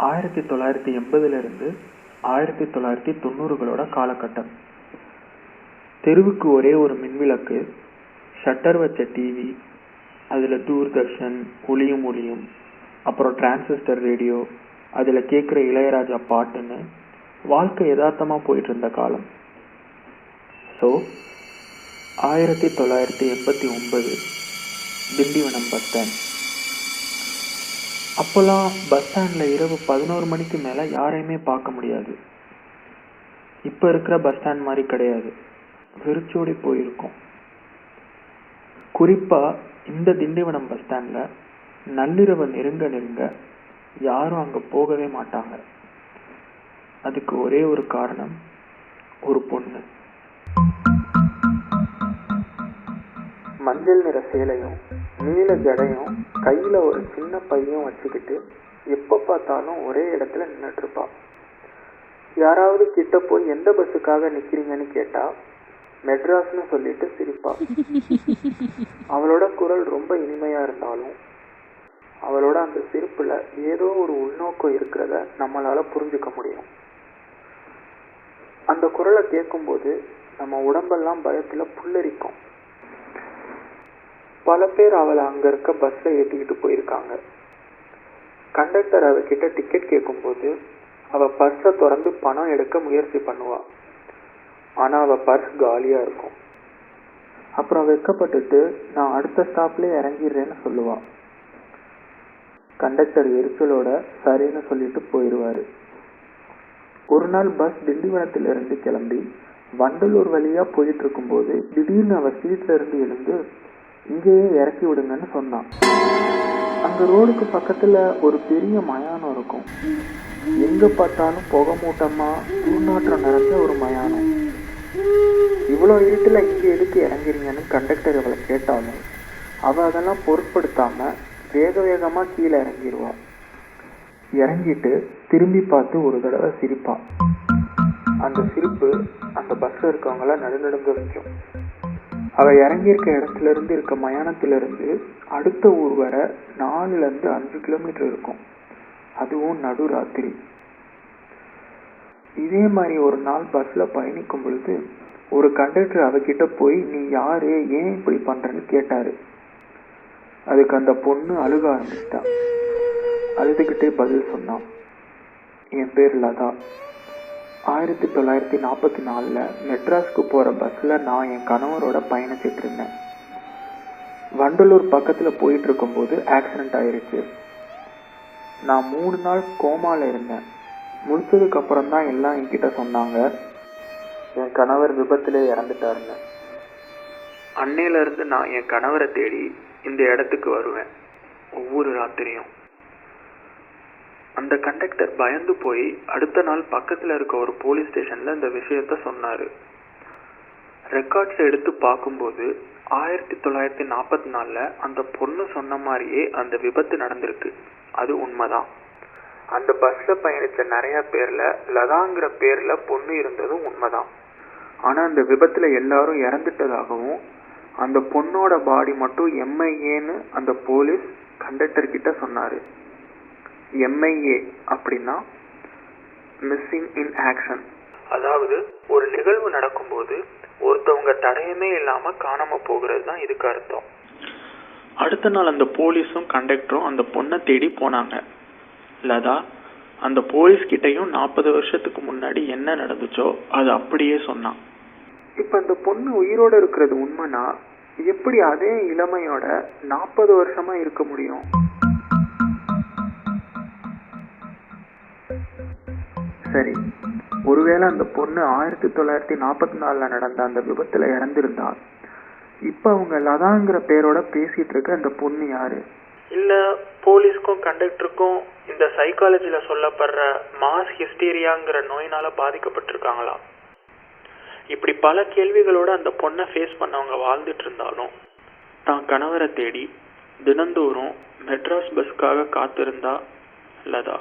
1980 1990களோட காலகட்டம். தெருவுக்கு ஒரே ஒரு மின்விளக்கு, ஷட்டர் வச்ச டிவி, அதில் தூர்தர்ஷன், ஒளியும் அப்புறம் டிரான்சிஸ்டர் ரேடியோ, அதில் கேட்குற இளையராஜா பாட்டுன்னு வாழ்க்கை யதார்த்தமாக போயிட்டு இருந்த காலம். So 1989 Tindivanam bus stand. அப்போல்லாம் பஸ் ஸ்டாண்டில் இரவு 11 மணிக்கு மேலே யாரையுமே பார்க்க முடியாது. இப்போ இருக்கிற பஸ் ஸ்டாண்ட் மாதிரி கிடையாது, வெறிச்சோடி போயிருக்கும். குறிப்பாக இந்த திண்டிவனம் பஸ் ஸ்டாண்டில் நள்ளிரவு நெருங்க யாரும் அங்கே போகவே மாட்டாங்க. அதுக்கு ஒரே ஒரு காரணம், ஒரு பொண்ணு. மஞ்சள் நிற சேலையும் நீல ஜடையும் கையில் ஒரு சின்ன பையும் வச்சுக்கிட்டு எப்போ பார்த்தாலும் ஒரே இடத்துல நின்றுட்டு இருப்பா. யாராவது கிட்ட போய் எந்த பஸ்ஸுக்காக நிற்கிறீங்கன்னு கேட்டால் மெட்ராஸ்னு சொல்லிட்டு சிரிப்பா. அவளோட குரல் ரொம்ப இனிமையாக இருந்தாலும் அவளோட அந்த சிரிப்பில் ஏதோ ஒரு உள்நோக்கம் இருக்கிறத நம்மளால் புரிஞ்சுக்க முடியும். அந்த குரலை கேட்கும்போது நம்ம உடம்பெல்லாம் பயத்தில் புல்லரிக்கும். பல பேர் அவளை அங்கே இருக்க பஸ்ஸில் ஏற்றிக்கிட்டு போயிருக்காங்க. கண்டக்டர் அவகிட்ட டிக்கெட் கேட்கும்போது அவள் பர்ஸை திறந்து பணம் எடுக்க முயற்சி பண்ணுவாள். ஆனால் அவள் பர்ஸ் காலியாக இருக்கும். அப்புறம் வெட்கப்பட்டுட்டு நான் அடுத்த ஸ்டாப்லேயே இறங்கிடுறேன்னு சொல்லுவாள். கண்டக்டர் எரிச்சலோட சரின்னு சொல்லிட்டு போயிடுவார். ஒரு நாள் பஸ் திண்டிவனத்திலிருந்து கிளம்பி வண்டலூர் வழியாக போயிட்டு இருக்கும்போது திடீர்னு அவள் சீட்டில் இருந்து எழுந்து இங்கேயே இறக்கி விடுங்கன்னு சொன்னான். அந்த ரோடுக்கு பக்கத்தில் ஒரு பெரிய மயானம் இருக்கும். எங்கே பார்த்தாலும் புகை மூட்டமாக துர்நாற்றம் நிறைஞ்ச ஒரு மயானம். இவ்வளோ இருட்டில் இங்கே எதுக்கு இறங்கிறீங்கன்னு கண்டக்டர் அவளை கேட்டாலும் அவள் அதெல்லாம் பொருட்படுத்தாமல் வேகமாக கீழே இறங்கிடுவாள். இறங்கிட்டு திரும்பி பார்த்து ஒரு தடவை சிரிப்பாள். அந்த சிரிப்பு அந்த பஸ்ஸில் இருக்கவங்கள நடுநடுங்க வைக்கும். அவள் இறங்கியிருக்க இடத்துல இருந்து இருக்க மயானத்திலிருந்து அடுத்த ஊர் வர 4-5 கிலோமீட்டர் இருக்கும். அதுவும் நடுராத்திரி. இதே மாதிரி ஒரு நாள் பஸ்ஸில் பயணிக்கும் பொழுது ஒரு கண்டக்டர் அவகிட்ட போய் நீ யாரு, ஏன் இப்படி பண்றன்னு கேட்டாரு. அதுக்கு அந்த பொண்ணு அழுக ஆரம்பிச்சிட்டா. அழுதுகிட்டே பதில் சொன்னான், என் பேர் லதா. 1944 மெட்ராஸ்க்கு போகிற பஸ்ஸில் நான் என் கணவரோட பயணிச்சிட்டு இருந்தேன். வண்டலூர் பக்கத்தில் போயிட்டு இருக்கும்போது ஆக்சிடெண்ட் ஆயிடுச்சு. நான் 3 நாள் கோமாவில் இருந்தேன். முடிச்சதுக்கு அப்புறம் தான் எல்லாம் என்கிட்ட சொன்னாங்க, என் கணவர் விபத்திலே இறந்துட்டாருங்க. அன்னையிலேருந்து நான் என் கணவரை தேடி இந்த இடத்துக்கு வருவேன் ஒவ்வொரு ராத்திரியும். அந்த கண்டக்டர் பயந்து போய் அடுத்த நாள் பக்கத்தில் இருக்க ஒரு போலீஸ் ஸ்டேஷனில் இந்த விஷயத்த சொன்னார். ரெக்கார்ட்ஸ் எடுத்து பார்க்கும்போது 1944 அந்த பொண்ணு சொன்ன மாதிரியே அந்த விபத்து நடந்திருக்கு. அது உண்மைதான். அந்த பஸ்ஸில் பயணித்த நிறைய பேரில் லதாங்கிற பேரில் பொண்ணு இருந்ததும் உண்மைதான். ஆனால் அந்த விபத்தில் எல்லாரும் இறந்துட்டதாகவும் அந்த பொண்ணோட பாடி மட்டும் MIAன்னு அந்த போலீஸ் கண்டக்டர் கிட்ட சொன்னார். MIA அப்படின்னா மிஸ்ஸிங் இன் ஆக்ஷன். அதாவது ஒரு நிகழ்வு நடக்கும்போது ஒருத்தவங்க தடயமே இல்லாம காணாம போகிறது தான் இதுக்கு அர்த்தம். அடுத்த நாள் அந்த போலீஸும் கண்டக்டரும் அந்த பொண்ணை தேடி போனாங்க. லதா அந்த போலீஸ் கிட்டையும் 40 வருஷத்துக்கு முன்னாடி என்ன நடந்துச்சோ அது அப்படியே சொன்னான். இப்ப அந்த பொண்ணு உயிரோட இருக்கிறது உண்மைனா எப்படி அதே இளமையோட 40 வருஷமா இருக்க முடியும்? சரி, ஒருவேளை அந்த பொண்ணு 1944 நடந்த அந்த விபத்துல இறந்திருந்தா இப்ப அவங்க லதாங்கிற பேரோட பேசிட்டு இருக்க அந்த பொண்ணு யாரு? இல்ல போலீஸ்க்கும் கண்டக்டருக்கும் இந்த சைக்காலஜில சொல்லப்படுற மாஸ் ஹிஸ்டீரியாங்கிற நோயினால பாதிக்கப்பட்டிருக்காங்களா? இப்படி பல கேள்விகளோட அந்த பொண்ணை ஃபேஸ் பண்ணவங்க வாழ்ந்துட்டு இருந்தாலும் தான் கணவரை தேடி தினந்தோறும் மெட்ராஸ் பஸ்க்காக காத்திருந்தா லதா.